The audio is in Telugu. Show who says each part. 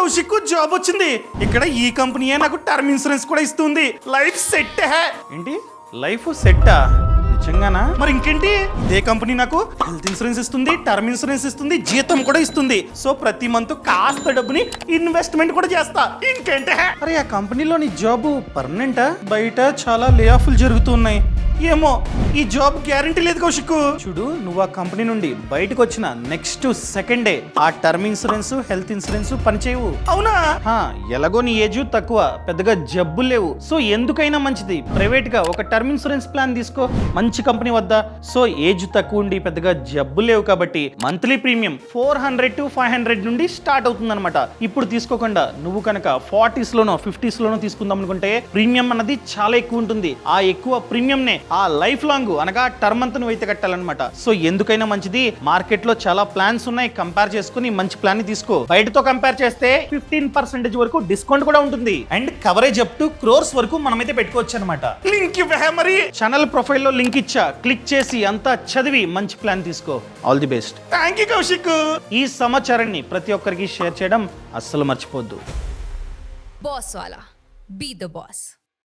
Speaker 1: కౌశిక్ జాబ్ వచ్చింది. ఇక్కడ ఈ కంపెనీయే నాకు టర్మ్ ఇన్సూరెన్స్ కూడా ఇస్తుంది. Life set. ఏంటి లైఫ్ సెట్టా? నిజంగానా? మరి ఇంకేంటి, ఇదే కంపెనీ నాకు హెల్త్ ఇన్సూరెన్స్ ఇస్తుంది, టర్మ్ ఇన్సూరెన్స్ ఇస్తుంది, జీతం కూడా ఇస్తుంది. సో ప్రతి మంత్ కాస్త డబ్బుని ఇన్వెస్ట్మెంట్ కూడా చేస్తా. ఇంకేంటి? అరే ఆ కంపెనీలో నీ జాబ్ పర్మనెంటా? బయట చాలా లే ఆఫ్లు జరుగుతున్నాయి. ఏమో ఈ జాబ్ గ్యారంటీ లేదు కౌశిక్. చూడు, నువ్వు ఆ కంపెనీ నుండి బయటకు వచ్చిన నెక్స్ట్ సెకండే ఆ టర్మ్ ఇన్సూరెన్స్ హెల్త్ ఇన్సూరెన్స్ పనిచేయవు. అవునా? ఎలాగో నీ ఏజ్ తక్కువ, పెద్దగా జబ్బులు లేవు. సో ఎందుకైనా మంచిది ప్రైవేట్ గా ఒక టర్మ్ ఇన్సూరెన్స్ ప్లాన్ తీసుకో మంచి కంపెనీ వద్ద. సో ఏజ్ తక్కువ ఉండి పెద్దగా జబ్బులు లేవు కాబట్టి మంత్లీ ప్రీమియం 400 to 500 నుండి స్టార్ట్ అవుతుంది అనమాట. ఇప్పుడు తీసుకోకుండా నువ్వు కనుక 40s లోనో 50s లోనో తీసుకుందాం అనుకుంటే ప్రీమియం అన్నది చాలా ఎక్కువ ఉంటుంది. ఆ ఎక్కువ ప్రీమియం నే ఆ లైఫ్ లాంగ్ అనగా టర్మ్ అంతా నువ్వు అయితే కట్టాలన్నమాట. సో ఎందుకైనా మంచిది మార్కెట్ లో చాలా ప్లాన్స్ ఉన్నాయి, కంపేర్ చేసుకుని మంచి ప్లాన్ ని తీసుకో. బయటతో కంపేర్ చేస్తే 15% వరకు డిస్కౌంట్ కూడా ఉంటుంది. And coverage up to crores వరకు మనమైతే పెట్టుకోవచ్చు అనమాట. లింక్ మరి ఛానల్ ప్రొఫైల్ లో లింక్ ఇచ్చా, క్లిక్ చేసి అంతా చదివి మంచి ప్లాన్ తీసుకో. All the best. Thank you Kaushik. ఈ సమాచారాన్ని ప్రతి ఒక్కరికి షేర్ చేయడం అస్సలు మర్చిపోద్దు.
Speaker 2: Boss Wala. Be the boss.